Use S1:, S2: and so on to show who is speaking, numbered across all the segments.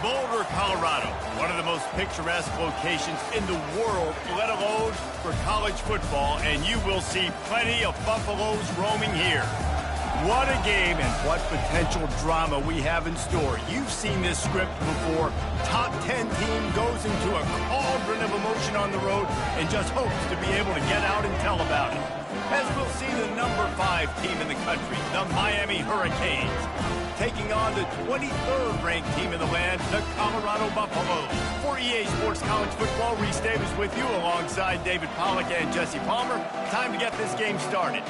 S1: Boulder, Colorado, one of the most picturesque locations in the world, let alone for college football, and you will see plenty of Buffaloes roaming here. What a game and what potential drama we have in store. You've seen this script before. Top 10 team goes into a cauldron of emotion on the road and just hopes to be able to get out and tell about it. As we'll see the number 5 team in the country, the Miami Hurricanes, taking on the 23rd ranked team in the land, the Colorado Buffaloes. For EA Sports College Football, Reese Davis with you alongside David Pollack and Jesse Palmer. Time to get this game started.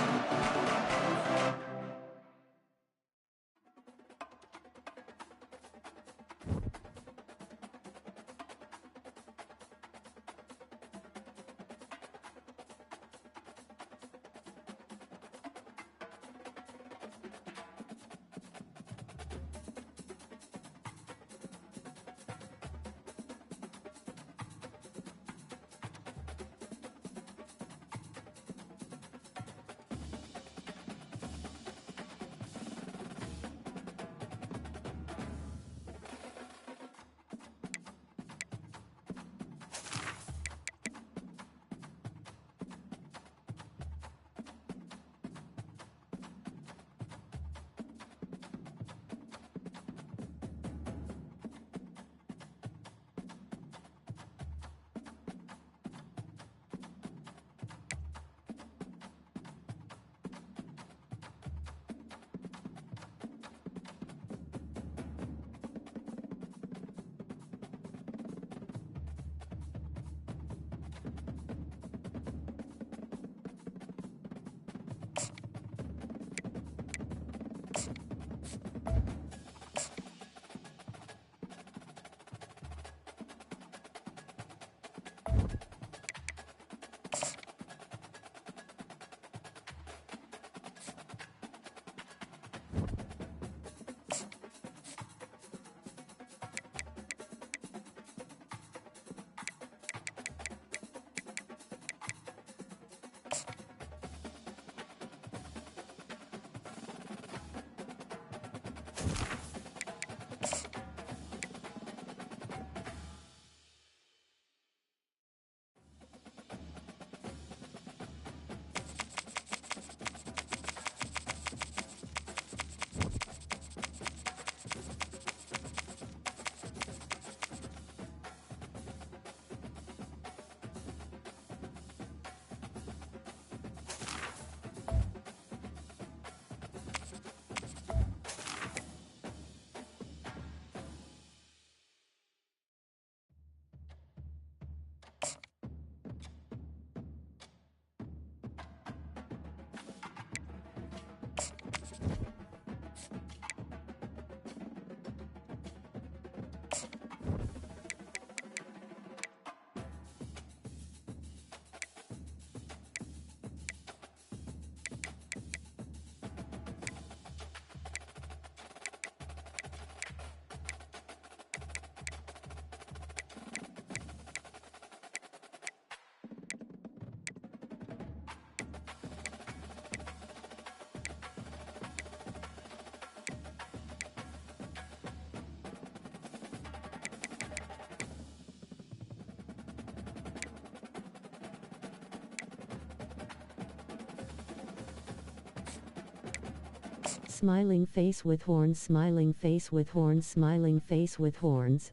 S2: Smiling face with horns, smiling face with horns, smiling face with horns.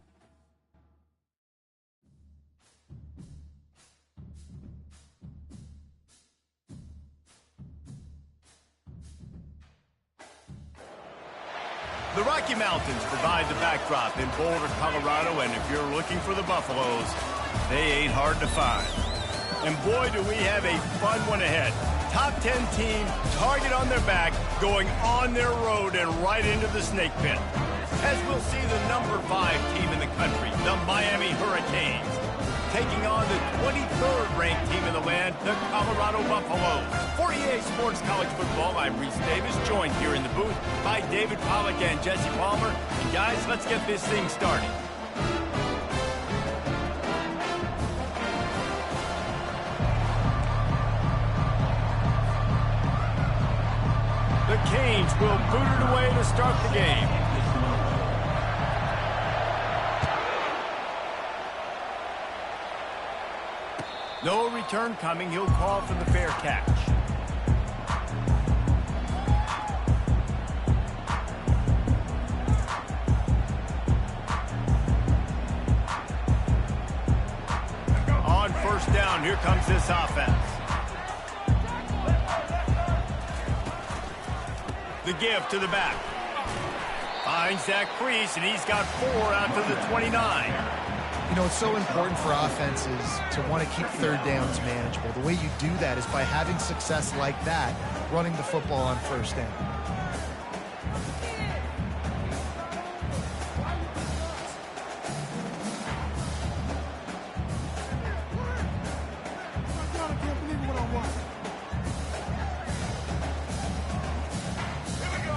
S1: The Rocky Mountains provide the backdrop in Boulder, Colorado, and if you're looking for the Buffaloes, they ain't hard to find. And boy, do we have a fun one ahead. Top 10 team, target on their back, going on their road and right into the snake pit. As we'll see the number 5 team in the country, the Miami Hurricanes, taking on the 23rd ranked team in the land, the Colorado Buffaloes. For EA Sports College Football, I'm Reese Davis, joined here in the booth by David Pollack and Jesse Palmer. And guys, let's get this thing started. The Canes will boot it away to start the game. No return coming. He'll call for the fair catch. On first down, here comes this offense. The give to the back. Finds that crease, and he's got 4 out to the 29.
S3: You know, it's so important for offenses to want to keep third downs manageable. The way you do that is by having success like that, running the football on first down.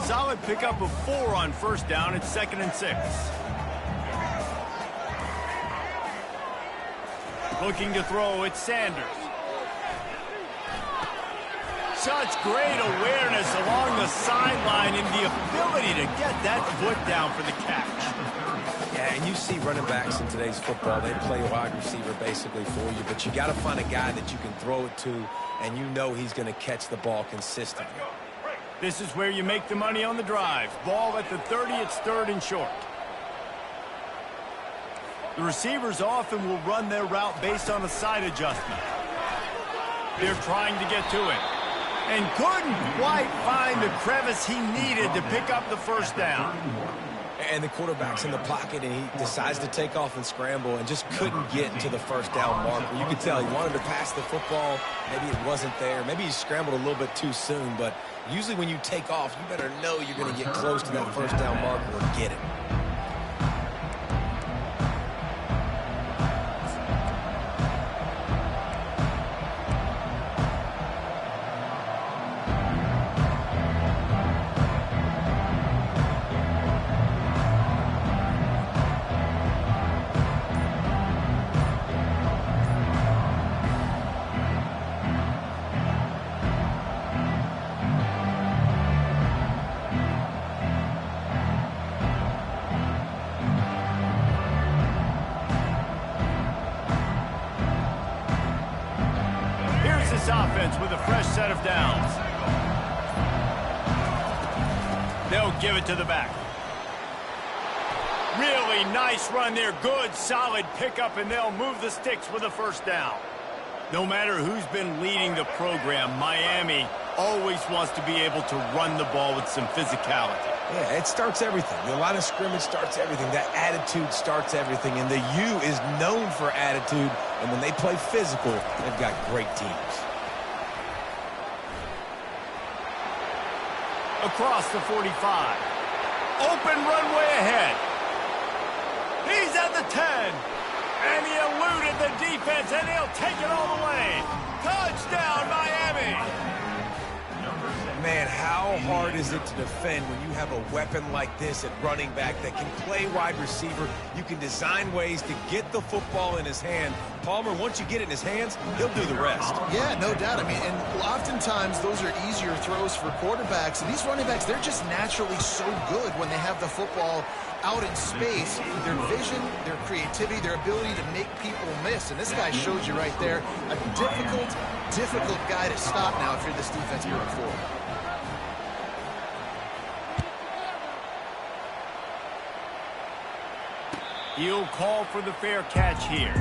S1: Solid pickup of 4 on first down. It's 2nd and 6. Looking to throw, it's Sanders. Such great awareness along the sideline and the ability to get that foot down for the catch.
S4: Yeah, and you see running backs in today's football, they play wide receiver basically for you, but you got to find a guy that you can throw it to, and you know he's going to catch the ball consistently.
S1: This is where you make the money on the drive. Ball at the 30, it's 3rd and short. The receivers often will run their route based on a side adjustment. They're trying to get to it. And couldn't quite find the crevice he needed to pick up the first down.
S4: And the quarterback's in the pocket, and he decides to take off and scramble and just couldn't get to the first down marker. You could tell he wanted to pass the football. Maybe it wasn't there. Maybe he scrambled a little bit too soon. But usually when you take off, you better know you're going to get close to that first down marker and get it.
S1: Offense with a fresh set of downs. They'll give it to the back. Really nice run there. Good, solid pickup, and they'll move the sticks with a first down. No matter who's been leading the program, Miami always wants to be able to run the ball with some physicality.
S4: Yeah, it starts everything. The line of scrimmage starts everything. That attitude starts everything. And the U is known for attitude. And when they play physical, they've got great teams.
S1: Across the 45. Open runway ahead. He's at the 10. And he eluded the defense, and he'll take it all the way. Touchdown, Miami.
S4: Man, how hard is it to defend when you have a weapon like this at running back that can play wide receiver? You can design ways to get the football in his hand. Palmer, once you get it in his hands, he'll do the rest.
S3: Yeah, no doubt. I mean, and oftentimes those are easier throws for quarterbacks. And these running backs, they're just naturally so good when they have the football out in space. Their vision, their creativity, their ability to make people miss. And this guy shows you right there a difficult guy to stop now if you're this defense moving forward.
S1: He'll call for the fair catch here.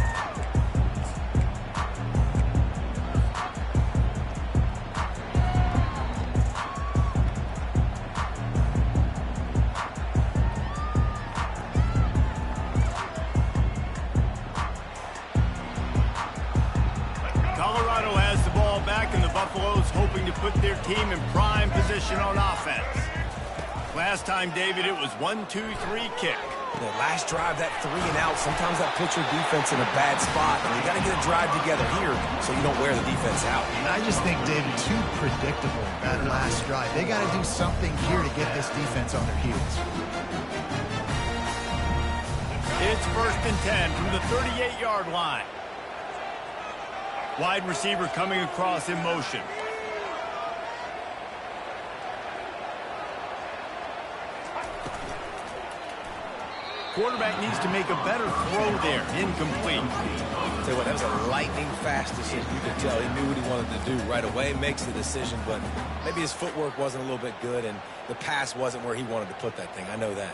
S1: Colorado has the ball back, and the Buffaloes hoping to put their team in prime position on offense. Last time, David, it was 1-2-3 kick.
S4: The last drive, that 3 and out, sometimes that puts your defense in a bad spot, and you got to get a drive together here so you don't wear the defense out.
S3: And I just think, David, too predictable, that last drive. They got to do something here to get this defense on their heels.
S1: It's 1st and 10 from the 38-yard line. Wide receiver coming across in motion. quarterback needs to make a better throw there. Incomplete.
S4: Tell you what, that was a lightning-fast decision. You could tell he knew what he wanted to do right away, makes the decision, but maybe his footwork wasn't a little bit good, and the pass wasn't where he wanted to put that thing. I know that.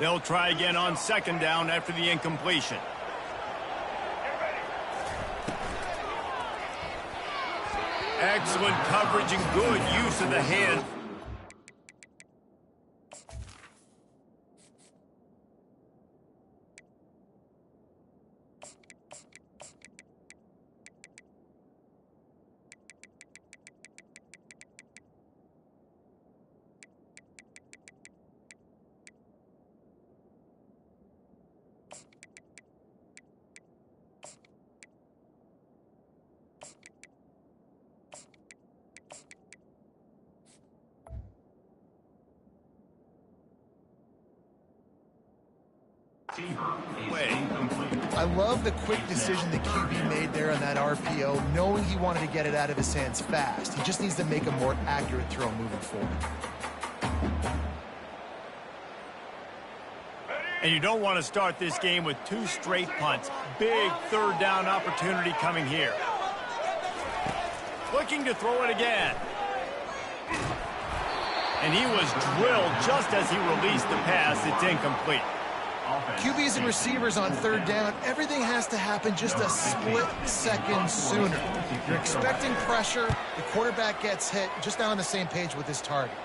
S1: They'll try again on second down after the incompletion. Excellent coverage and good use of the hand.
S3: I love the quick decision the QB made there on that RPO, knowing he wanted to get it out of his hands fast. He just needs to make a more accurate throw moving forward.
S1: And you don't want to start this game with 2 straight punts. Big third down opportunity coming here. Looking to throw it again. And he was drilled just as he released the pass. It's incomplete.
S3: QBs and receivers on third down, everything has to happen just a split second sooner. You're expecting pressure, the quarterback gets hit, just not on the same page with his target.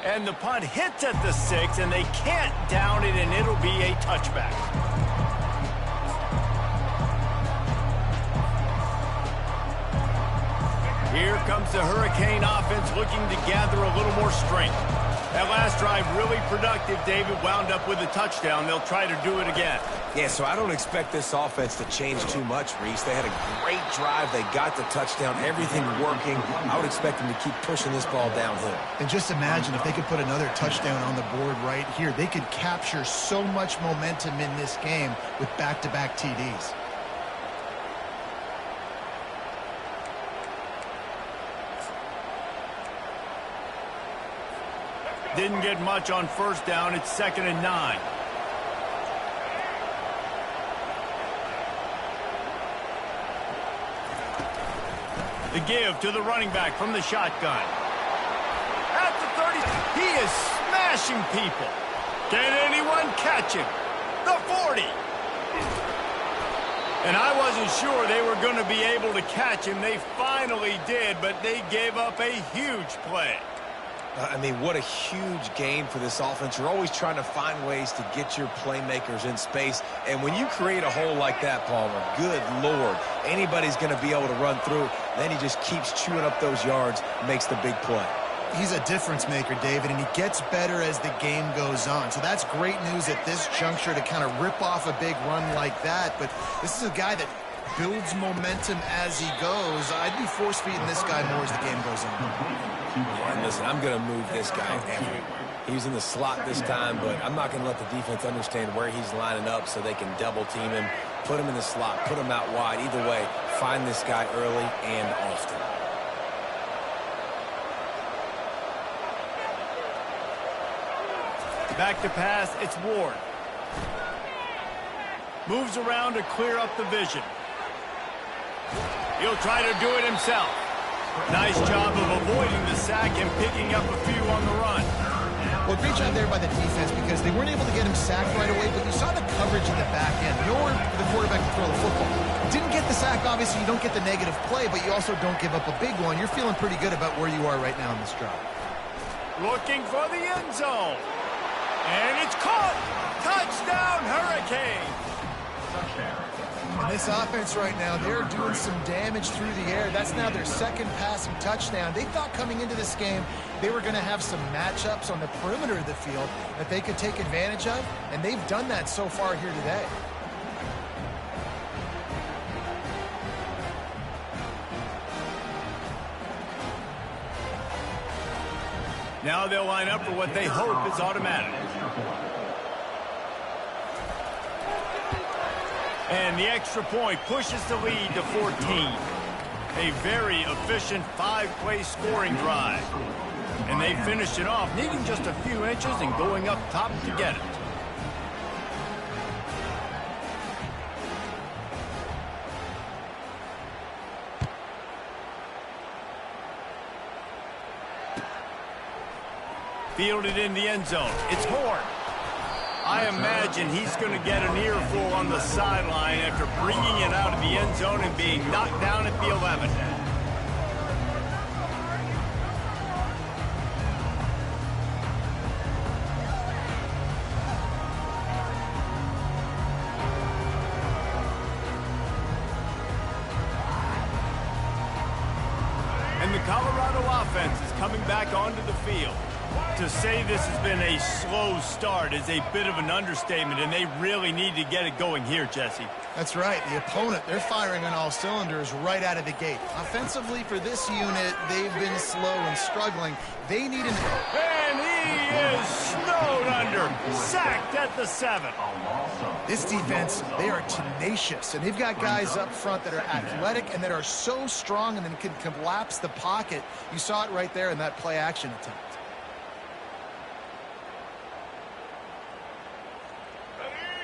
S1: And the punt hits at the 6, and they can't down it, and it'll be a touchback. Here comes the Hurricane offense looking to gather a little more strength. That last drive really productive. David wound up with a touchdown. They'll try to do it again.
S4: Yeah, so I don't expect this offense to change too much, Reese. They had a great drive. They got the touchdown. Everything working. I would expect them to keep pushing this ball downhill.
S3: And just imagine if they could put another touchdown on the board right here. They could capture so much momentum in this game with back-to-back TDs.
S1: Didn't get much on first down. It's 2nd and 9. The give to the running back from the shotgun. At the 30, he is smashing people. Can anyone catch him? The 40. And I wasn't sure they were going to be able to catch him. They finally did, but they gave up a huge play.
S4: I mean, what a huge game for this offense. You're always trying to find ways to get your playmakers in space. And when you create a hole like that, Palmer, good Lord, anybody's going to be able to run through. Then he just keeps chewing up those yards, makes the big play.
S3: He's a difference maker, David, and he gets better as the game goes on. So that's great news at this juncture to kind of rip off a big run like that. But this is a guy that builds momentum as he goes. I'd be force-feeding this guy more as the game goes on.
S4: And listen, I'm going to move this guy everywhere. He's in the slot this time, but I'm not going to let the defense understand where he's lining up so they can double team him, put him in the slot, put him out wide. Either way, find this guy early and often.
S1: Back to pass, it's Ward. Moves around to clear up the vision. He'll try to do it himself. Nice job of avoiding the sack and picking up a few on the run.
S3: Well, great job there by the defense because they weren't able to get him sacked right away, but you saw the coverage in the back end. Nowhere for the quarterback to throw the football. Didn't get the sack, obviously. You don't get the negative play, but you also don't give up a big one. You're feeling pretty good about where you are right now in this drive.
S1: Looking for the end zone. And it's caught. Touchdown, Hurricane.
S3: And this offense right now, they're doing some damage through the air. That's now their second passing touchdown. They thought coming into this game they were going to have some matchups on the perimeter of the field that they could take advantage of, and they've done that so far here today.
S1: Now they'll line up for what they hope is automatic. And the extra point pushes the lead to 14. A very efficient 5-play scoring drive. And they finished it off, needing just a few inches and going up top to get it. Fielded in the end zone. It's Horn. I imagine he's going to get an earful on the sideline after bringing it out of the end zone and being knocked down at the 11. And the Colorado offense is coming back onto the field. To say this has been a slow start is a bit of an understatement, and they really need to get it going here, Jesse.
S3: That's right. The opponent, they're firing on all cylinders right out of the gate. Offensively, for this unit, they've been slow and struggling. They need an...
S1: And he is snowed under, sacked at the 7.
S3: This defense, they are tenacious, and they've got guys up front that are athletic and that are so strong and then can collapse the pocket. You saw it right there in that play-action attempt.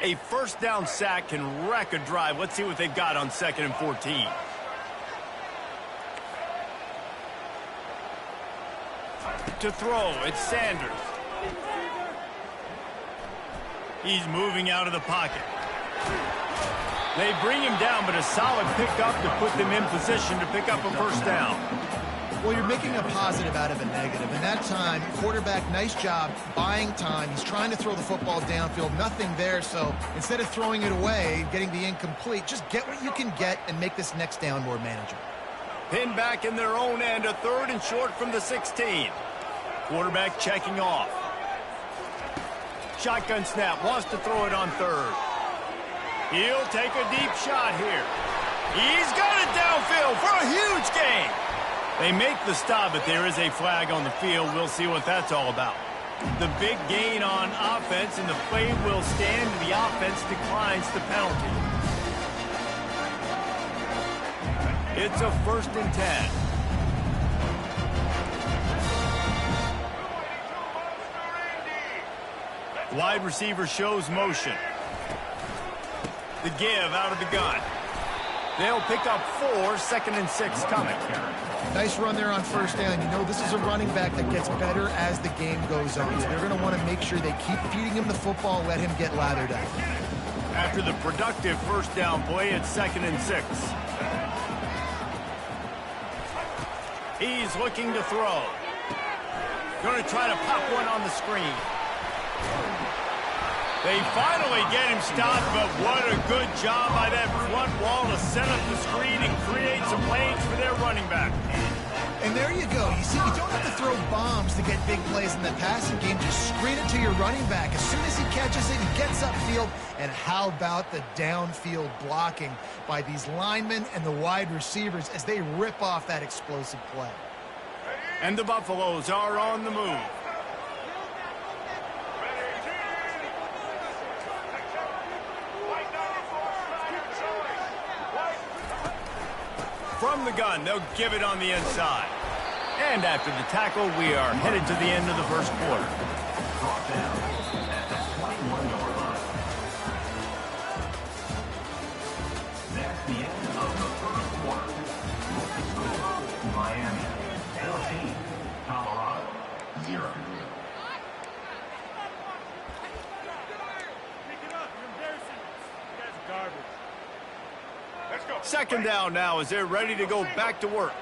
S1: A first down sack can wreck a drive. Let's see what they've got on 2nd and 14. To throw, it's Sanders. He's moving out of the pocket. They bring him down, but a solid pickup to put them in position to pick up a first down.
S3: Well, you're making a positive out of a negative. And that time, quarterback, nice job buying time. He's trying to throw the football downfield. Nothing there, so instead of throwing it away, getting the incomplete, just get what you can get and make this next down more manageable.
S1: Pinned back in their own end, a 3rd and short from the 16. Quarterback checking off. Shotgun snap, wants to throw it on 3rd. He'll take a deep shot here. He's got it downfield for a huge gain. They make the stop, but there is a flag on the field. We'll see what that's all about. The big gain on offense, and the play will stand, and the offense declines the penalty. It's a 1st and 10. Wide receiver shows motion. The give out of the gun. They'll pick up 4, 2nd and 6 coming.
S3: Nice run there on first down. You know, this is a running back that gets better as the game goes on. So they're going to want to make sure they keep feeding him the football and let him get lathered up.
S1: After the productive first down play, it's 2nd and 6. He's looking to throw. Going to try to pop one on the screen. They finally get him stopped, but what a good job by that front wall to set up the screen and create some lanes for their running back.
S3: And there you go. You see, you don't have to throw bombs to get big plays in the passing game. Just screen it to your running back. As soon as he catches it, he gets upfield. And how about the downfield blocking by these linemen and the wide receivers as they rip off that explosive play.
S1: And the Buffaloes are on the move. From the gun, they'll give it on the inside. And after the tackle, we are headed to the end of the first quarter.
S5: That's the end of the first quarter. Miami 14, Colorado 0.
S1: Second down now as they're ready to go back to work.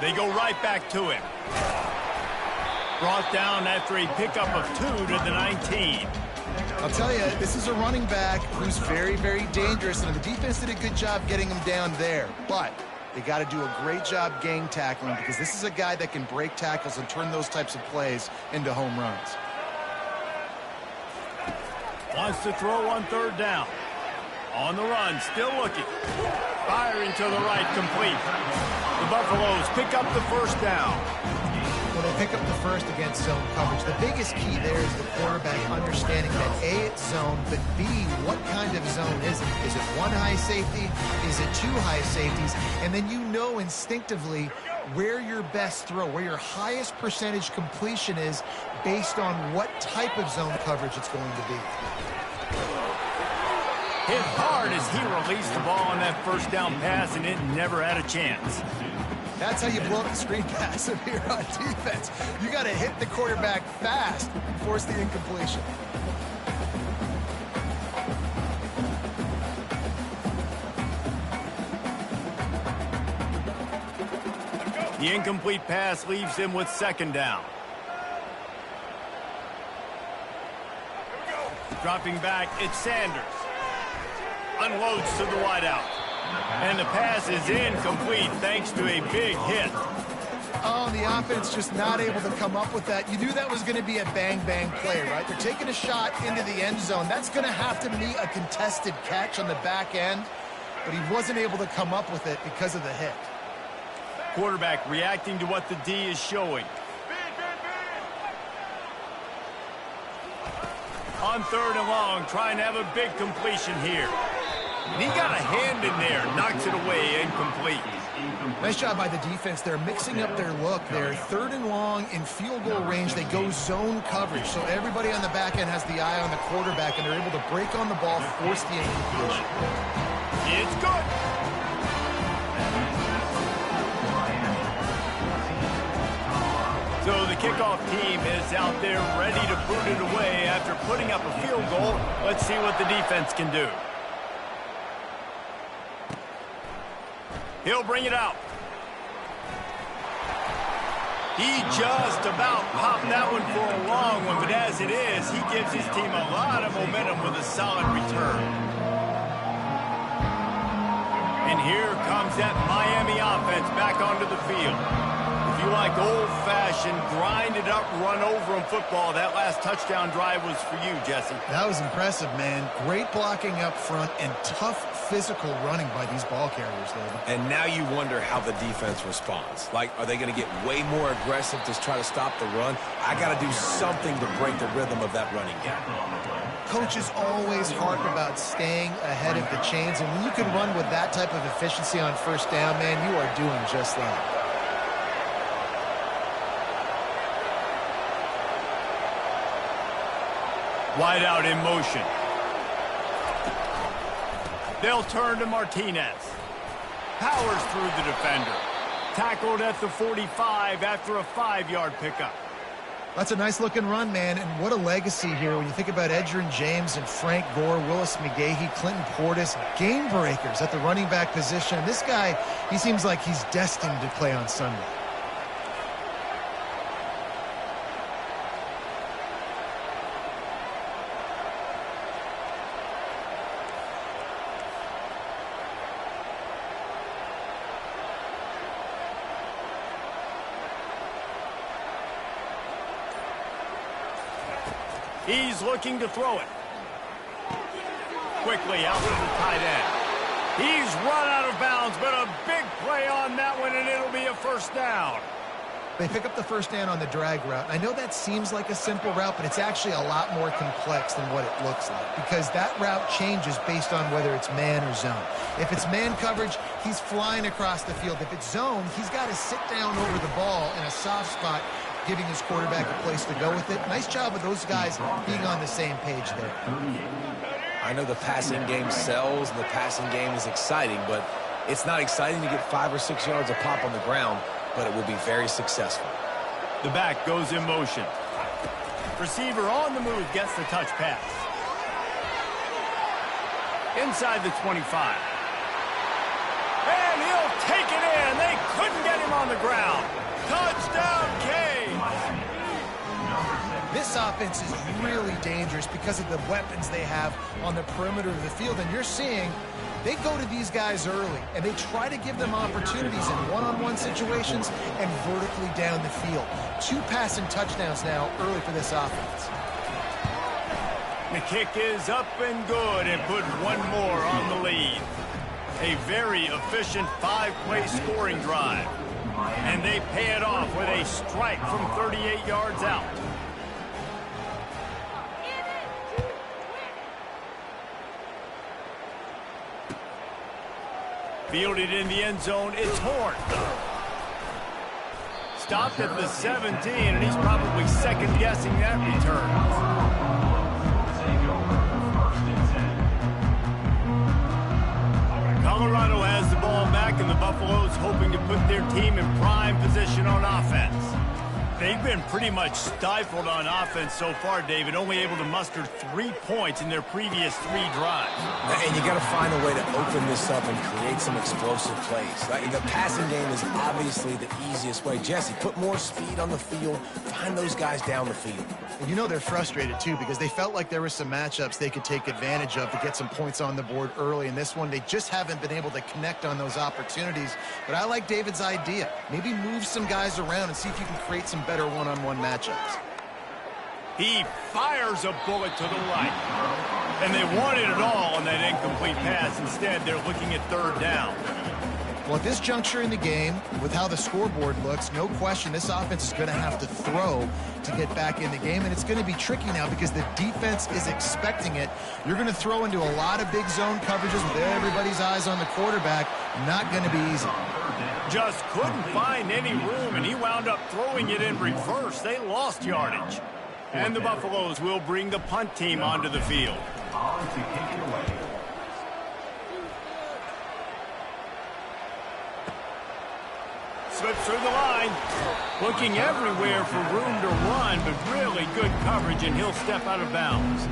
S1: They go right back to him. Brought down after a pickup of 2 to the 19.
S3: I'll tell you, this is a running back who's very, very dangerous, and the defense did a good job getting him down there. But they got to do a great job gang tackling because this is a guy that can break tackles and turn those types of plays into home runs.
S1: Wants to throw on 3rd down. On the run, still looking. Firing to the right, complete. The Buffaloes pick up the first down.
S3: Well, they've pick up the first against zone coverage. The biggest key there is the quarterback understanding that A, it's zone, but B, what kind of zone is it? Is it one high safety? Is it two high safeties? And then you know instinctively where your best throw, where your highest percentage completion is based on what type of zone coverage it's going to be.
S1: Hit hard as he released the ball on that first down pass, and it never had a chance.
S3: That's how you blow up the screen pass if you're on defense. You got to hit the quarterback fast and force the incompletion.
S1: The incomplete pass leaves him with second down. Dropping back, it's Sanders. Unloads to the wideout. And the pass is incomplete thanks to a big hit.
S3: Oh, the offense just not able to come up with that. You knew that was going to be a bang-bang play, right? They're taking a shot into the end zone. That's going to have to meet a contested catch on the back end, but he wasn't able to come up with it because of the hit.
S1: Quarterback reacting to what the D is showing. On third and long, trying to have a big completion here. And he got a hand in there, knocks it away, incomplete.
S3: Nice job by the defense. They're mixing up their look. They're third and long in field goal range. They go zone coverage. So everybody on the back end has the eye on the quarterback, and they're able to break on the ball, force the incompletion.
S1: It's good. So the kickoff team is out there ready to boot it away after putting up a field goal. Let's see what the defense can do. He'll bring it out. He just about popped that one for a long one, but as it is, he gives his team a lot of momentum with a solid return. And here comes that Miami offense back onto the field. If you like old-fashioned, grind-it-up, run-over-'em football, that last touchdown drive was for you, Jesse.
S3: That was impressive, man. Great blocking up front and tough physical running by these ball carriers, David.
S4: And now you wonder how the defense responds. Like, are they going to get way more aggressive to try to stop the run? I got to do something to break the rhythm of that running game.
S3: Coaches always harp about staying ahead of the chains, and when you can run with that type of efficiency on first down, man, you are doing just that.
S1: Wide out in motion. They'll turn to Martinez. Powers through the defender. Tackled at the 45 after a 5-yard pickup.
S3: That's a nice-looking run, man, and what a legacy here when you think about Edgerrin James and Frank Gore, Willis McGahee, Clinton Portis, game breakers at the running back position. This guy, he seems like he's destined to play on Sunday.
S1: He's looking to throw it. Quickly out to the tight end. He's run out of bounds, but a big play on that one, and it'll be a first down.
S3: They pick up the first down on the drag route. I know that seems like a simple route, but it's actually a lot more complex than what it looks like because that route changes based on whether it's man or zone. If it's man coverage, he's flying across the field. If it's zone, he's got to sit down over the ball in a soft spot, giving his quarterback a place to go with it. Nice job of those guys being on the same page there.
S4: I know the passing game sells and the passing game is exciting, but it's not exciting to get 5 or 6 yards a pop on the ground, but it will be very successful.
S1: The back goes in motion. Receiver on the move gets the touch pass. Inside the 25. And he'll take it in. They couldn't get him on the ground. Touchdown, K.
S3: This offense is really dangerous because of the weapons they have on the perimeter of the field. And you're seeing they go to these guys early, and they try to give them opportunities in one-on-one situations and vertically down the field. 2 passing touchdowns now early for this offense.
S1: The kick is up and good and put one more on the lead. A very efficient 5-play scoring drive. And they pay it off with a strike from 38 yards out. Fielded in the end zone, it's Horn. Stopped at the 17, and he's probably second-guessing that return. Colorado has the ball back, and the Buffaloes hoping to put their team in prime position on offense. They've been pretty much stifled on offense so far, David, only able to muster 3 points in their previous 3 drives.
S4: And you got to find a way to open this up and create some explosive plays. The passing game is obviously the easiest way. Jesse, put more speed on the field. Find those guys down the field.
S3: And you know they're frustrated, too, because they felt like there were some matchups they could take advantage of to get some points on the board early. In this one, they just haven't been able to connect on those opportunities. But I like David's idea. Maybe move some guys around and see if you can create some better one-on-one matchups.
S1: He fires a bullet to the right. And they wanted it all on that incomplete pass. Instead, they're looking at 3rd down.
S3: Well, at this juncture in the game, with how the scoreboard looks, no question this offense is going to have to throw to get back in the game, and it's going to be tricky now because the defense is expecting it. You're going to throw into a lot of big zone coverages with everybody's eyes on the quarterback. Not going to be easy.
S1: Just couldn't find any room, and he wound up throwing it in reverse. They lost yardage. And the Buffaloes will bring the punt team onto the field.
S5: On to kick it away.
S1: Slips through the line. Looking everywhere for room to run, but really good coverage, and he'll step out of bounds.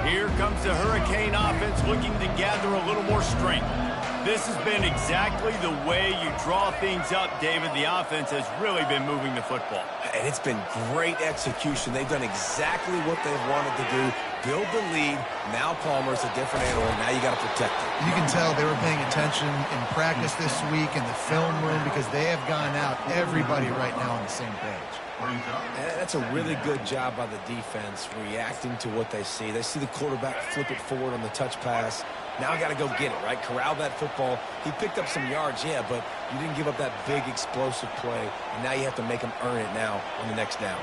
S1: Here comes the Hurricane offense looking to gather a little more strength. This has been exactly the way you draw things up, David. The offense has really been moving the football.
S4: And it's been great execution. They've done exactly what they've wanted to do. Build the lead. Now Palmer's a different animal. Now you got to protect it.
S3: You can tell they were paying attention in practice this week in the film room because they have gone out, everybody right now on the same page.
S4: And that's a really good job by the defense reacting to what they see. They see the quarterback flip it forward on the touch pass. Now I got to go get it, right? Corral that football. He picked up some yards, yeah, but you didn't give up that big explosive play. And now you have to make him earn it now on the next down.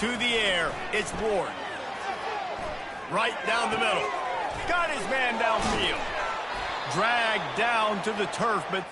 S1: To the air, it's Ward. Right down the middle. Got his man downfield. Dragged down to the turf, but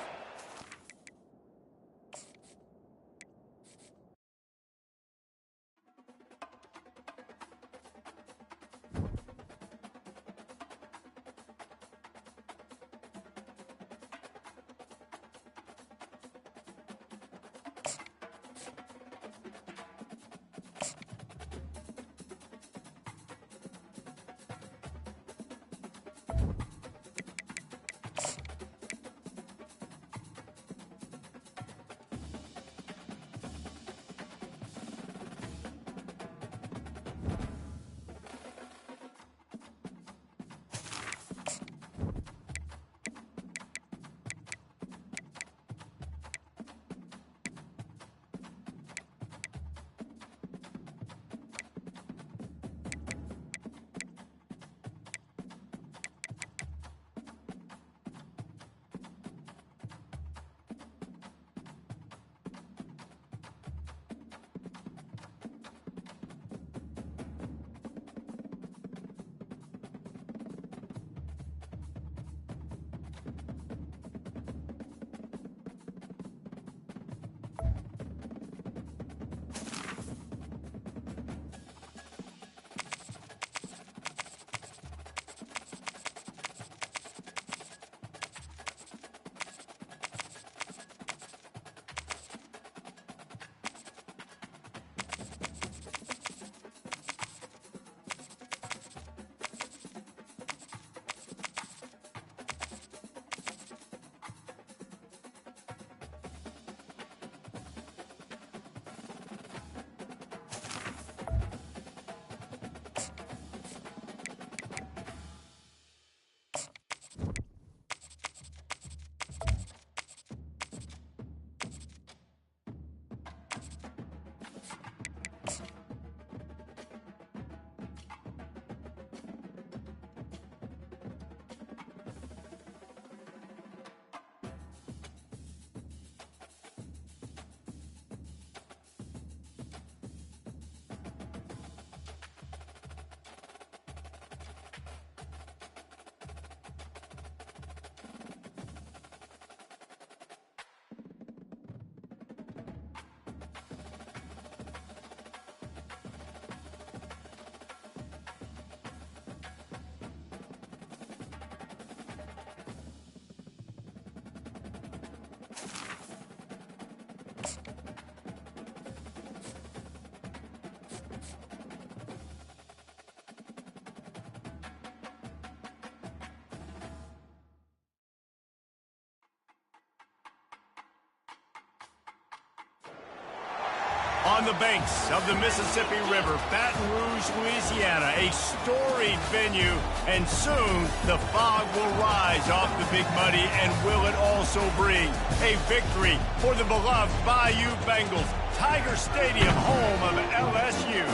S1: On the banks of the Mississippi River, Baton Rouge, Louisiana, a storied venue, and soon the fog will rise off the Big Muddy, and will it also bring a victory for the beloved Bayou Bengals, Tiger Stadium, home of LSU.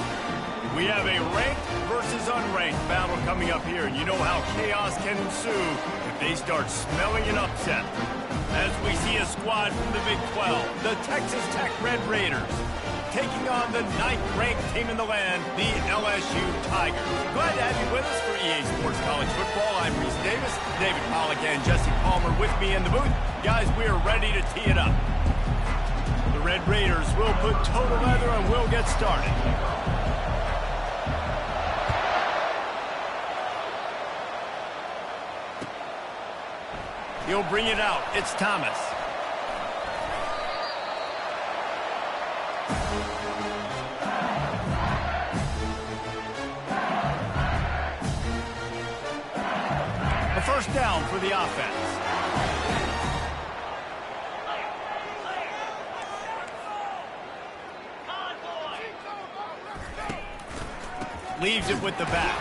S1: We have a ranked versus unranked battle coming up here, and you know how chaos can ensue if they start smelling an upset. As we see a squad from the Big 12, the Texas Tech Red Raiders, taking on the 9th-ranked team in the land, the LSU Tigers. Glad to have you with us for EA Sports College Football. I'm Reese Davis, David Pollack, and Jesse Palmer with me in the booth. Guys, we are ready to tee it up. The Red Raiders will put total leather and we'll get started. He'll bring it out. It's Thomas. A first down for the offense. Leaves it with the back.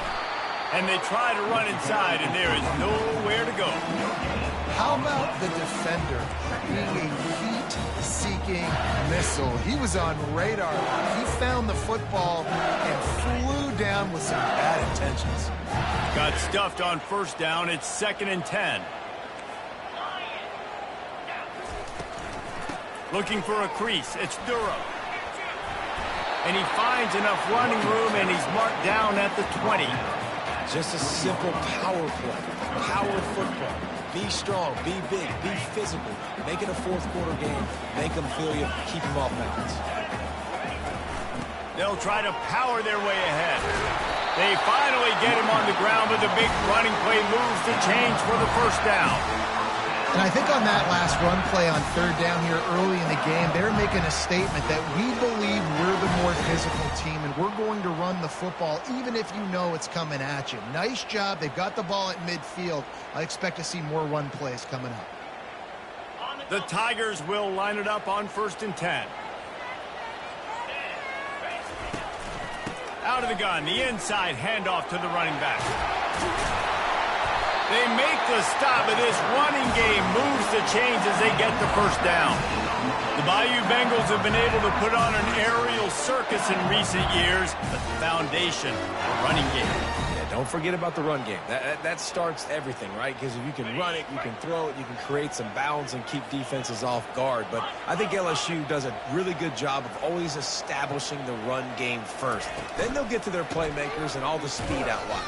S1: And they try to run inside, and there is nowhere to go.
S3: How about the defender being a heat-seeking missile? He was on radar. He found the football and flew down with some bad intentions.
S1: Got stuffed on first down. It's 2nd and 10. Looking for a crease. It's Durham. And he finds enough running room, and he's marked down at the 20.
S4: Just a simple power play. Power football. Be strong, be big, be physical. Make it a fourth-quarter game. Make them feel you, keep them off balance.
S1: They'll try to power their way ahead. They finally get him on the ground, but the big running play moves the chains for the first down.
S3: And I think on that last run play on third down here early in the game, they're making a statement that we believe we're the more physical team and we're going to run the football even if you know it's coming at you. Nice job. They've got the ball at midfield. I expect to see more run plays coming up.
S1: The Tigers will line it up on 1st and 10. Out of the gun, the inside handoff to the running back. They make the stop, but this running game moves the chains as they get the first down. The Bayou Bengals have been able to put on an aerial circus in recent years, but the foundation, the running game.
S4: Yeah, don't forget about the run game. That starts everything, right? Because if you can run it, you can throw it, you can create some bounds and keep defenses off guard. But I think LSU does a really good job of always establishing the run game first. Then they'll get to their playmakers and all the speed out wide.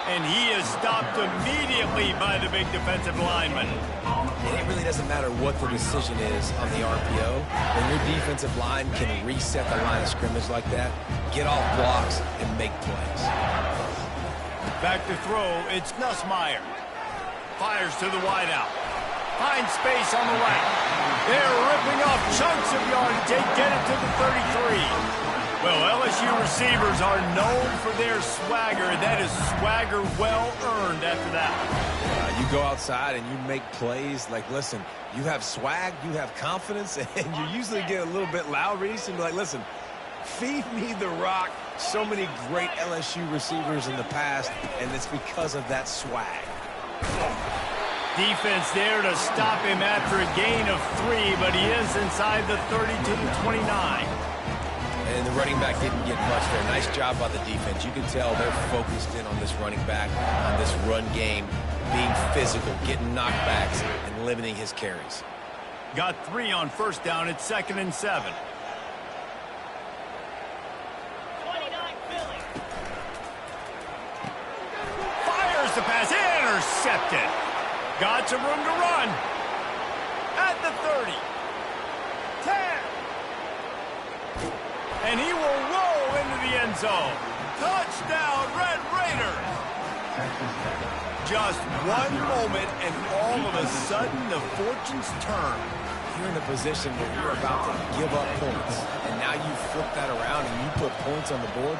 S1: And he is stopped immediately by the big defensive lineman.
S4: And it really doesn't matter what the decision is on the RPO. When your defensive line can reset the line of scrimmage like that, get off blocks and make plays.
S1: Back to throw, it's Nussmeier. Fires to the wideout. Finds space on the right. They're ripping off chunks of yardage. They get it to the 33. Well, LSU receivers are known for their swagger. That is swagger well earned after that.
S4: You go outside and you make plays. Like, listen, you have swag, you have confidence, and you usually get a little bit loud, Reese, and be like, listen, feed me the rock. So many great LSU receivers in the past, and it's because of that swag.
S1: Defense there to stop him after a gain of 3, but he is inside the 30 to the 29.
S4: And the running back didn't get much there. Nice job by the defense. You can tell they're focused in on this running back, on this run game, being physical, getting knockbacks, and limiting his carries.
S1: Got 3 on first down. It's 2nd and 7. Fires the pass. Intercepted. Got some room to run. At the 30. 10. And he will roll into the end zone. Touchdown, Red Raiders. Just one moment, and all of a sudden, the fortunes turn.
S4: You're in a position where you're about to give up points, and now you flip that around and you put points on the board.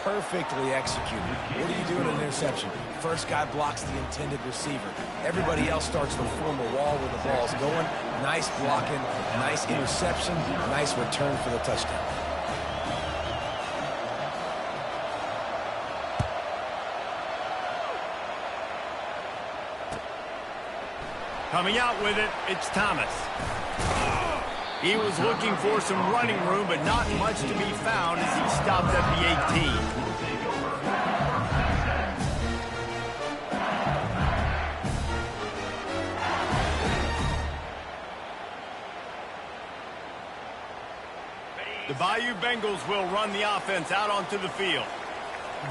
S4: Perfectly executed. What do you do in an interception? First guy blocks the intended receiver. Everybody else starts to form a wall where the ball's going. Nice blocking, nice interception, nice return for the touchdown.
S1: Coming out with it, it's Thomas. He was looking for some running room, but not much to be found as he stopped at the 18. The Bayou Bengals will run the offense out onto the field.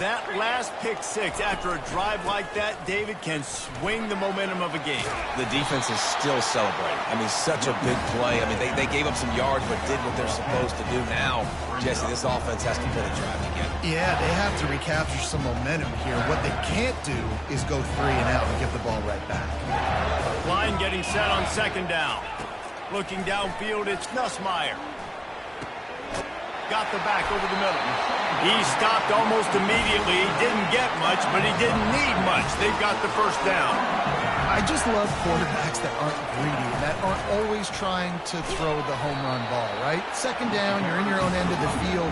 S1: That last pick six after a drive like that, David, can swing the momentum of a game.
S4: The defense is still celebrating. I mean, such a big play. I mean, they gave up some yards but did what they're supposed to do. Now, Jesse, this offense has to put a drive together.
S3: Yeah, they have to recapture some momentum here. What they can't do is go 3 and out and get the ball right back.
S1: Line getting set on second down. Looking downfield, it's Nussmeier. Got the back over the middle. He stopped almost immediately. He didn't get much, but he didn't need much. They've got the first down.
S3: I just love quarterbacks that aren't greedy, that aren't always trying to throw the home run ball, right? Second down, you're in your own end of the field.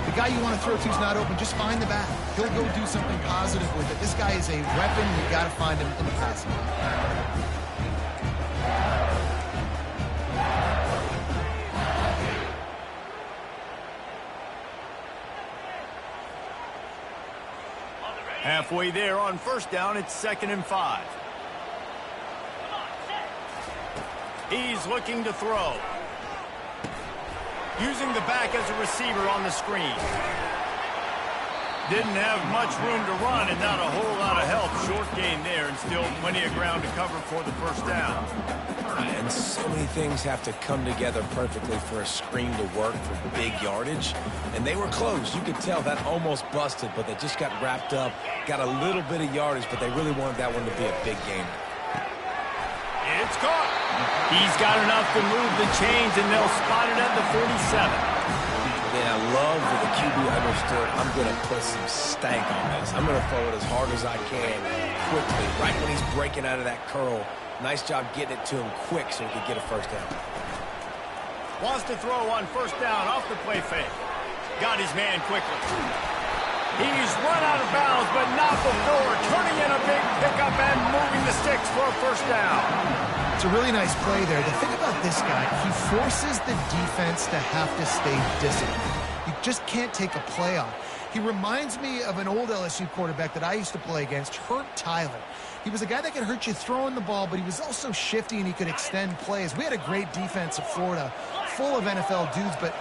S3: The guy you want to throw to is not open. Just find the back. He'll go do something positive with it. This guy is a weapon. You've got to find him in the passing game.
S1: Halfway there on first down, it's 2nd and 5. He's looking to throw. Using the back as a receiver on the screen. Didn't have much room to run and not a whole lot of help. Short gain there and still plenty of ground to cover for the first down.
S4: And so many things have to come together perfectly for a screen to work for big yardage. And they were close. You could tell that almost busted, but they just got wrapped up, got a little bit of yardage, but they really wanted that one to be a big game.
S1: It's caught. He's got enough to move the chains, and they'll spot it at the 47.
S4: Yeah, I love that the QB understood I'm going to put some stank on this. I'm going to throw it as hard as I can quickly, right when he's breaking out of that curl. Nice job getting it to him quick so he could get a first down.
S1: Wants to throw on first down off the play fake. Got his man quickly. He's run out of bounds, but not before turning in a big pickup and moving the sticks for a first down.
S3: It's a really nice play there. The thing about this guy, he forces the defense to have to stay disciplined. You just can't take a play off. He reminds me of an old LSU quarterback that I used to play against, Hurt Tyler. He was a guy that could hurt you throwing the ball, but he was also shifty and he could extend plays. We had a great defense at Florida, full of NFL dudes, but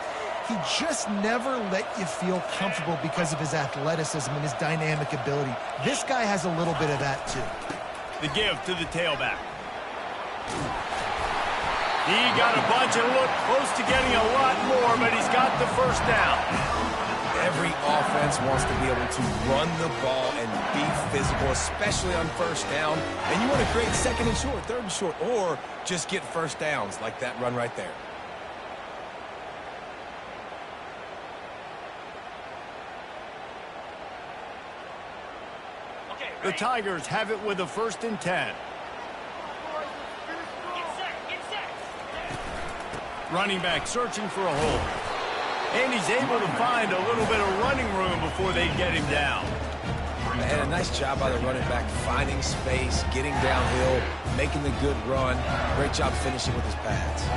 S3: he just never let you feel comfortable because of his athleticism and his dynamic ability. This guy has a little bit of that, too.
S1: The give to the tailback. He got a bunch and looked close to getting a lot more, but he's got the first down.
S4: Every offense wants to be able to run the ball and be physical, especially on first down. And you want to create second and short, third and short, or just get first downs like that run right there.
S1: The Tigers have it with a 1st and 10. Running back searching for a hole. And he's able to find a little bit of running room before they get him down.
S4: And a nice job by the running back, finding space, getting downhill, making the good run. Great job finishing with his pads.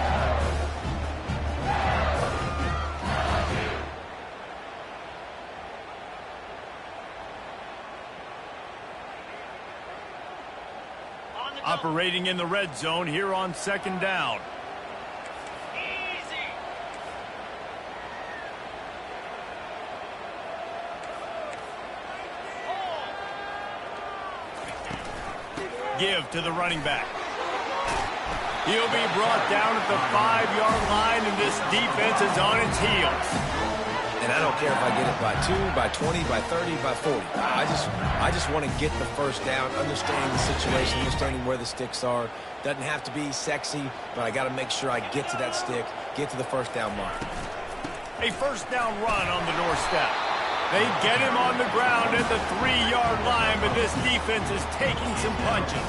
S1: Operating in the red zone here on 2nd down. Give to the running back. He'll be brought down at the 5-yard line, and this defense is on its heels.
S4: And I don't care if I get it by 2, by 20, by 30, by 40. I just want to get the first down, understanding the situation, understanding where the sticks are. Doesn't have to be sexy, but I got to make sure I get to that stick, get to the first down mark.
S1: A first down run on the doorstep. They get him on the ground at the 3-yard line, but this defense is taking some punches.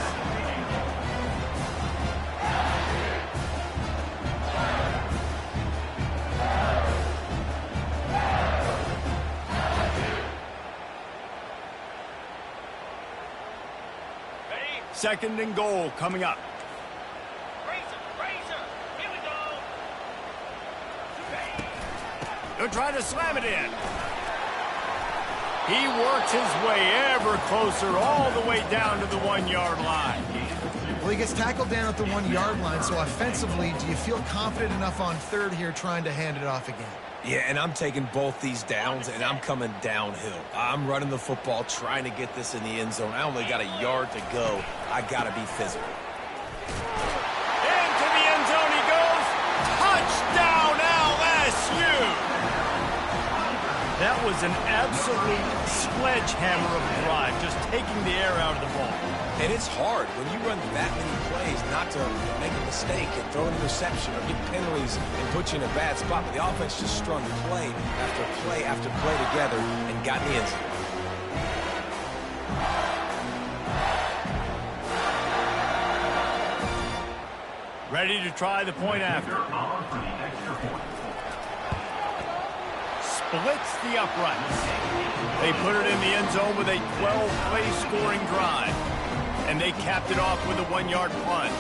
S1: Ready? 2nd and goal coming up. He'll try to slam it in. He works his way ever closer all the way down to the 1-yard line.
S3: Well, he gets tackled down at the 1-yard line, so offensively, do you feel confident enough on third here trying to hand it off again?
S4: Yeah, and I'm taking both these downs, and I'm coming downhill. I'm running the football, trying to get this in the end zone. I only got a yard to go. I got to be physical.
S1: Into the end zone he goes. Touchdown, LSU! That was an absolute sledgehammer of a drive, just taking the air out of the ball.
S4: And it's hard when you run that many plays not to make a mistake and throw an interception or get penalties and put you in a bad spot. But the offense just strung play after play after play together and got in the end zone.
S1: Ready to try the point after. Splits the uprights. They put it in the end zone with a 12-play scoring drive. And they capped it off with a 1-yard plunge.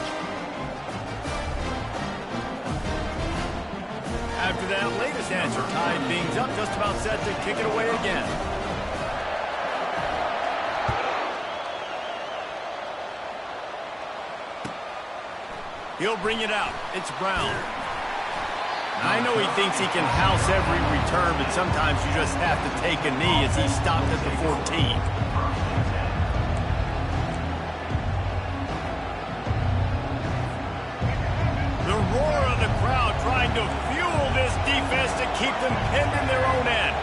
S1: After that latest answer tied things up, just about set to kick it away again. He'll bring it out. It's Brown. I know he thinks he can house every return, but sometimes you just have to take a knee as he stopped at the 14. The roar of the crowd trying to fuel this defense to keep them pinned in their own end.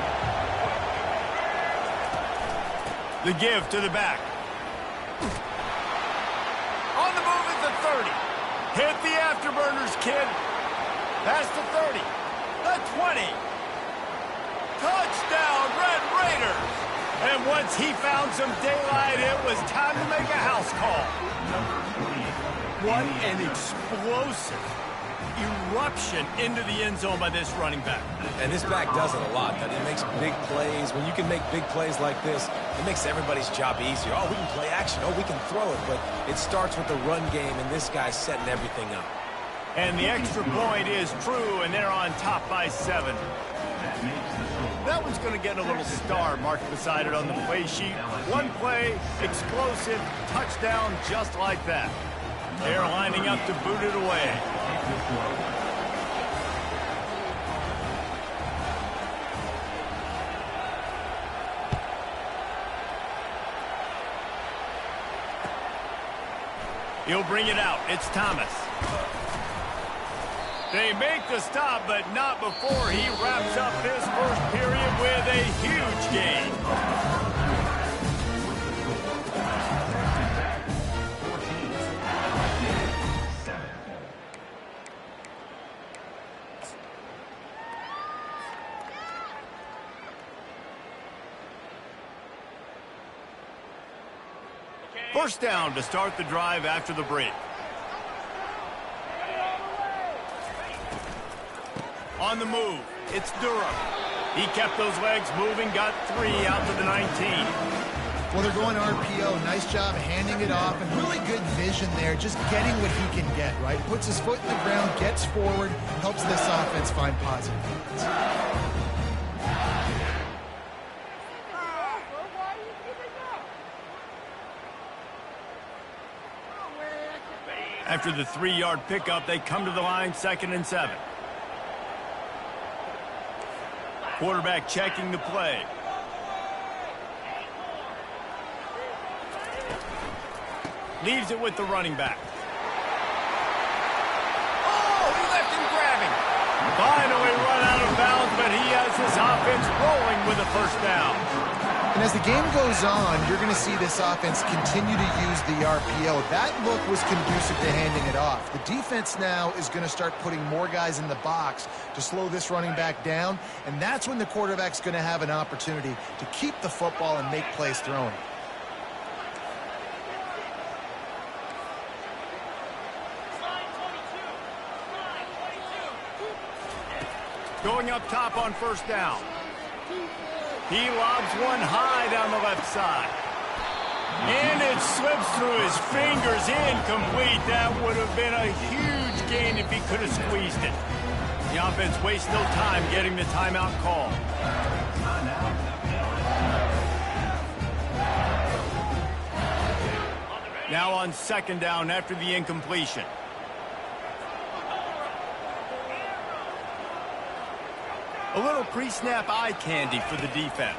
S1: The give to the back. On the move at the 30. Hit the afterburners, kid. Past the 30. The 20. Touchdown, Red Raiders. And once he found some daylight, it was time to make a house call. What an explosive eruption into the end zone by this running back.
S4: And this back does it a lot. It makes big plays. When you can make big plays like this, it makes everybody's job easier. Oh, we can play action. Oh, we can throw it. But it starts with the run game, and this guy's setting everything up.
S1: And the extra point is true, and they're on top by 7. That one's going to get a little star marked beside it on the play sheet. One play, explosive, touchdown just like that. They're lining up to boot it away. He'll bring it out. It's Thomas. They make the stop, but not before he wraps up this first period with a huge gain. First down to start the drive after the break. On the move, it's Durham. He kept those legs moving, got 3 out to the 19.
S3: Well, they're going RPO. Nice job handing it off, and really good vision there, just getting what he can get, right? Puts his foot in the ground, gets forward, helps this offense find positive points.
S1: After the 3-yard pickup, they come to the line, 2nd and 7. Quarterback checking the play. Leaves it with the running back. Oh, he left him grabbing. Finally run out of bounds, but he has his offense rolling with a first down.
S3: And as the game goes on, you're going to see this offense continue to use the RPO. That look was conducive to handing it off. The defense now is going to start putting more guys in the box to slow this running back down, and that's when the quarterback's going to have an opportunity to keep the football and make plays throwing.
S1: Going up top on first down. He lobs one high down the left side. And it slips through his fingers, incomplete. That would have been a huge gain if he could have squeezed it. The offense wastes no time getting the timeout call. Now on second down after the incompletion. A little pre-snap eye candy for the defense.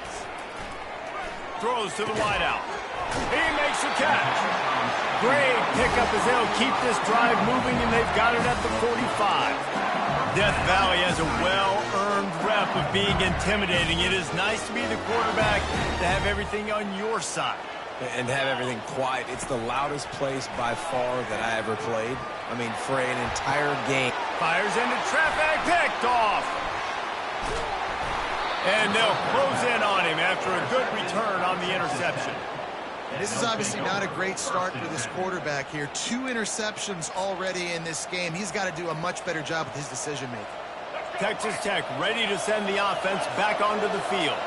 S1: Throws to the wideout. He makes the catch. Great pickup as they'll keep this drive moving, and they've got it at the 45. Death Valley has a well-earned rep of being intimidating. It is nice to be the quarterback, to have everything on your side.
S4: And have everything quiet. It's the loudest place by far that I ever played. I mean, for an entire game.
S1: Fires into traffic, picked off. And they'll close in on him after a good return on the interception.
S3: This is obviously not a great start for this quarterback here. 2 interceptions already in this game. He's got to do a much better job with his decision-making.
S1: Texas Tech ready to send the offense back onto the field.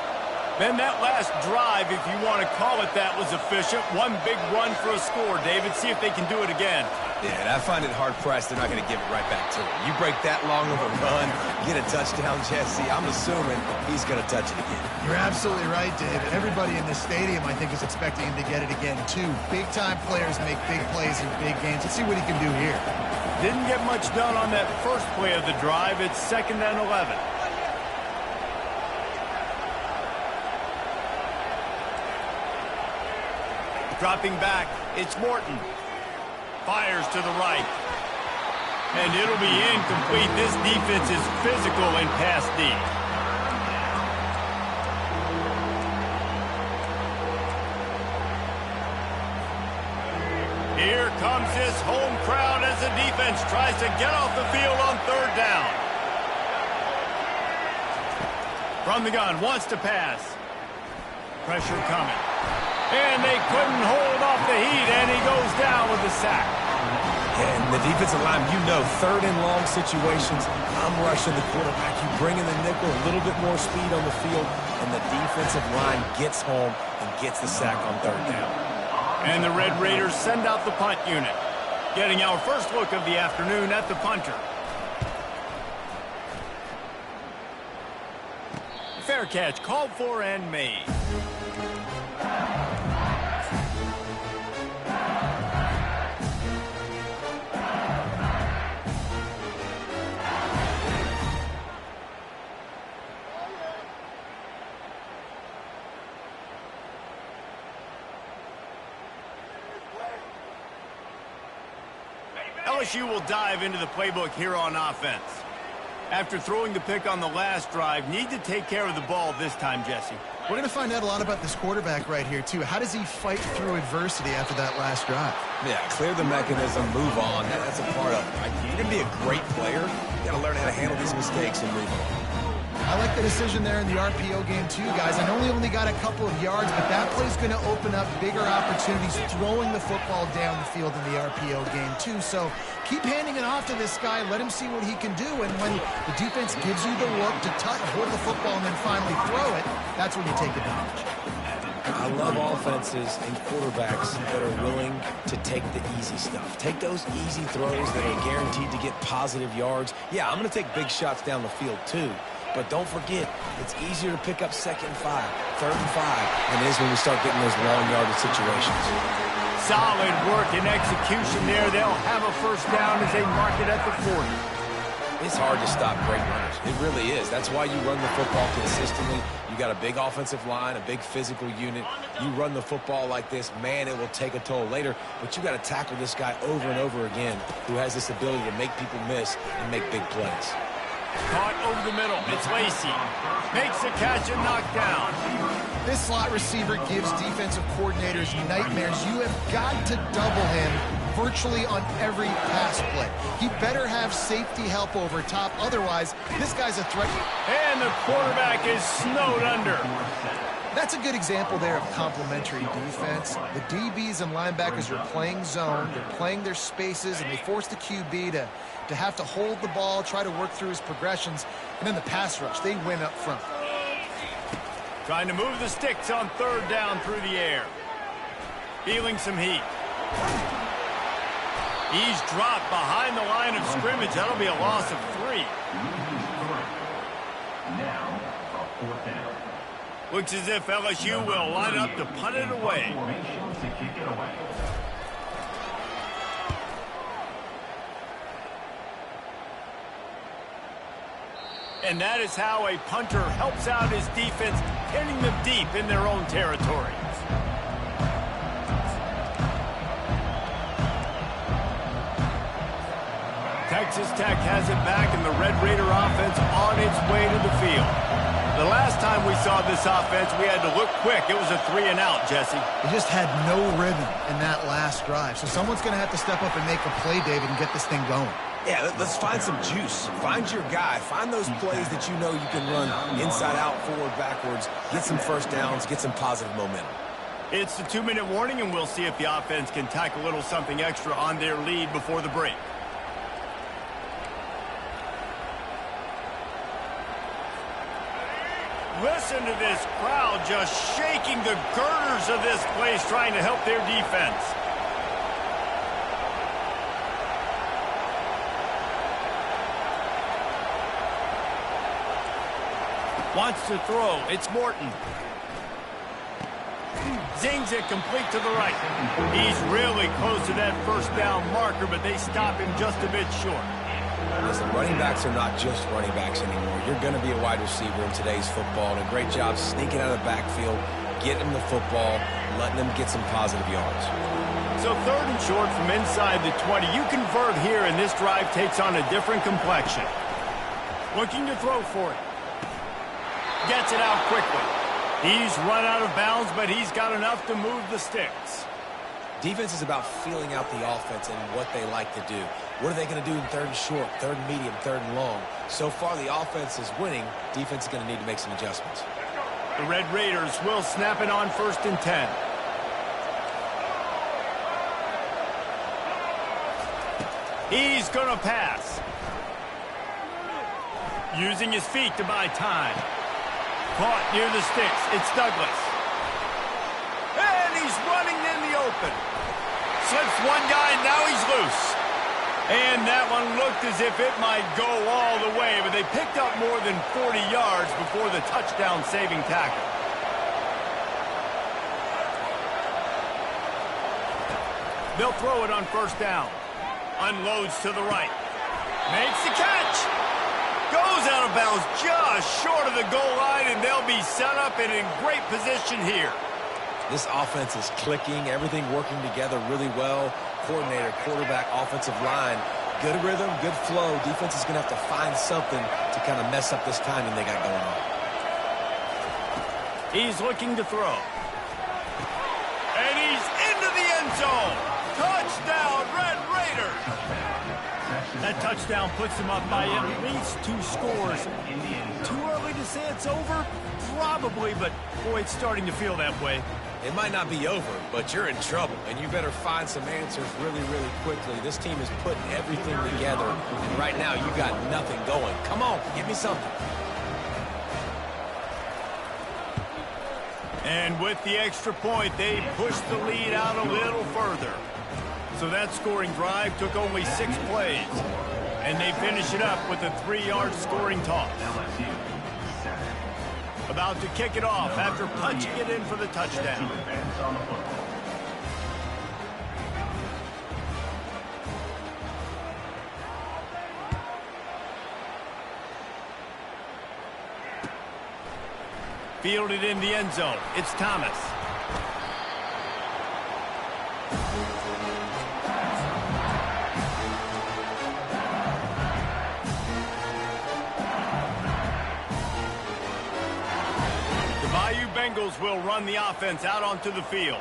S1: Then that last drive, if you want to call it that, was efficient. One big run for a score. David, see if they can do it again.
S4: Yeah, and I find it hard-pressed they're not going to give it right back to him. You break that long of a run, get a touchdown, Jesse, I'm assuming he's going to touch it again.
S3: You're absolutely right, David. Everybody in this stadium, I think, is expecting him to get it again, too. Big-time players make big plays in big games. Let's see what he can do here.
S1: Didn't get much done on that first play of the drive. It's 2nd and 11. Dropping back, it's Morton. Fires to the right. And it'll be incomplete. This defense is physical in pass D. Here comes this home crowd as the defense tries to get off the field on 3rd down. From the gun, wants to pass. Pressure coming. And they couldn't hold off the heat, and he goes down with a sack.
S4: And the defensive line, you know, 3rd and long situations, I'm rushing the quarterback. You bring in the nickel, a little bit more speed on the field, and the defensive line gets home and gets the sack on 3rd down.
S1: And the Red Raiders send out the punt unit. Getting our first look of the afternoon at the punter. Fair catch called for and made. LSU will dive into the playbook here on offense. After throwing the pick on the last drive, need to take care of the ball this time, Jesse.
S3: We're going to find out a lot about this quarterback right here, too. How does he fight through adversity after that last drive?
S4: Yeah, clear the mechanism, move on. That's a part of it. Right? You're going to be a great player. You got to learn how to handle these mistakes and move on.
S3: I like the decision there in the RPO game, too, guys. I know he only got a couple of yards, but that play's going to open up bigger opportunities throwing the football down the field in the RPO game, too. So keep handing it off to this guy. Let him see what he can do. And when the defense gives you the look to hold the football and then finally throw it, that's when you take advantage.
S4: I love offenses and quarterbacks that are willing to take the easy stuff. Take those easy throws that are guaranteed to get positive yards. Yeah, I'm going to take big shots down the field, too. But don't forget, it's easier to pick up 2nd and 5, 3rd and 5 than it is when we start getting those long yardage situations.
S1: Solid work and execution there. They'll have a first down as they mark it at the 40.
S4: It's hard to stop great runners. It really is. That's why you run the football consistently. You got a big offensive line, a big physical unit. You run the football like this, man, it will take a toll later. But you got to tackle this guy over and over again who has this ability to make people miss and make big plays.
S1: Caught over the middle. It's Lacey. Makes the catch and knocked down.
S3: This slot receiver gives defensive coordinators nightmares. You have got to double him virtually on every pass play. He better have safety help over top. Otherwise, this guy's a threat.
S1: And the quarterback is snowed under.
S3: That's a good example there of complementary defense. The DBs and linebackers are playing zone. They're playing their spaces, and they force the QB to have to hold the ball, try to work through his progressions. And then the pass rush, they win up front.
S1: Trying to move the sticks on 3rd down through the air. Feeling some heat. He's dropped behind the line of scrimmage. That'll be a loss of 3.
S5: Now, a 4th down.
S1: Looks as if LSU will line up to punt it away.
S5: Formation to kick it away.
S1: And that is how a punter helps out his defense, hitting them deep in their own territory. Texas Tech has it back, and the Red Raider offense on its way to the field. The last time we saw this offense, we had to look quick. It was a 3-and-out, Jesse.
S3: They just had no rhythm in that last drive. So someone's going to have to step up and make a play, David, and get this thing going.
S4: Yeah, let's find some juice. Find your guy. Find those plays that you know you can run inside out, forward, backwards. Get some first downs. Get some positive momentum.
S1: It's the 2-minute warning, and we'll see if the offense can tack a little something extra on their lead before the break. Listen to this crowd just shaking the girders of this place, trying to help their defense. Wants to throw. It's Morton. Zings it complete to the right. He's really close to that first down marker, but they stop him just a bit short.
S4: Listen, running backs are not just running backs anymore. You're going to be a wide receiver in today's football, and a great job sneaking out of the backfield, getting them the football, letting them get some positive yards.
S1: So 3rd and short from inside the 20. You convert here, and this drive takes on a different complexion. Looking to throw for it. Gets it out quickly. He's run out of bounds, but he's got enough to move the sticks.
S4: Defense is about feeling out the offense and what they like to do. What are they going to do in 3rd and short, 3rd and medium, 3rd and long? So far, the offense is winning. Defense is going to need to make some adjustments.
S1: The Red Raiders will snap it on 1st and 10. He's going to pass. Using his feet to buy time. Caught near the sticks. It's Douglas. And he's running in the open. Slips one guy, now he's loose. And that one looked as if it might go all the way, but they picked up more than 40 yards before the touchdown-saving tackle. They'll throw it on 1st down. Unloads to the right. Makes the catch. Goes out of bounds just short of the goal line, and they'll be set up and in great position here.
S4: This offense is clicking, everything working together really well. Coordinator, quarterback, offensive line, good rhythm, good flow. Defense is going to have to find something to kind of mess up this timing they got going on.
S1: He's looking to throw. And he's into the end zone. Touchdown, Red Raiders. That touchdown puts them up by at least 2 scores. Too early to say it's over? Probably, but boy, it's starting to feel that way.
S4: It might not be over, but you're in trouble, and you better find some answers really, really quickly. This team is putting everything together, and right now you got nothing going. Come on, give me something.
S1: And with the extra point, they pushed the lead out a little further. So that scoring drive took only 6 plays. And they finish it up with a 3-yard scoring toss. About to kick it off after punching it in for the touchdown. Fielded in the end zone. It's Thomas. Bengals will run the offense out onto the field.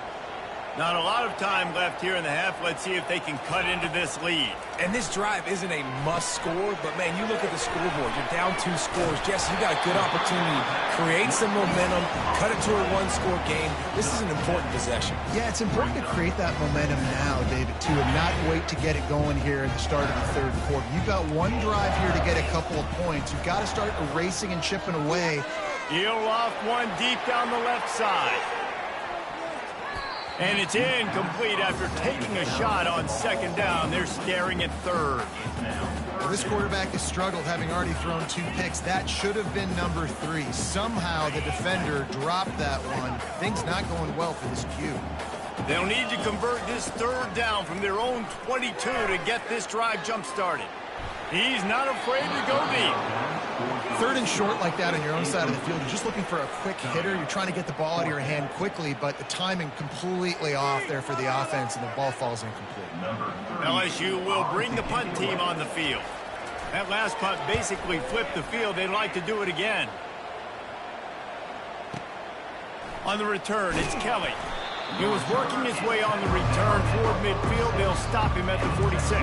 S1: Not a lot of time left here in the half. Let's see if they can cut into this lead.
S4: And this drive isn't a must score, but man, you look at the scoreboard. You're down 2 scores. Jesse, you got a good opportunity. Create some momentum. Cut it to a 1-score game. This is an important possession.
S3: Yeah, it's important to create that momentum now, David, too, and not wait to get it going here at the start of the 3rd quarter. You've got 1 drive here to get a couple of points. You've got to start erasing and chipping away.
S1: He'll off one deep down the left side. And it's incomplete after taking a shot on second down. They're staring at third.
S3: Well, this quarterback has struggled, having already thrown 2 picks. That should have been number 3. Somehow the defender dropped that one. Things not going well for this Q.
S1: They'll need to convert this third down from their own 22 to get this drive jump-started. He's not afraid to go deep.
S3: 3rd and short like that on your own side of the field. You're just looking for a quick hitter. You're trying to get the ball out of your hand quickly, but the timing completely off there for the offense, and the ball falls incomplete.
S1: LSU will bring the punt team on the field. That last punt basically flipped the field. They'd like to do it again. On the return, it's Kelly. He was working his way on the return toward midfield. They'll stop him at the 46.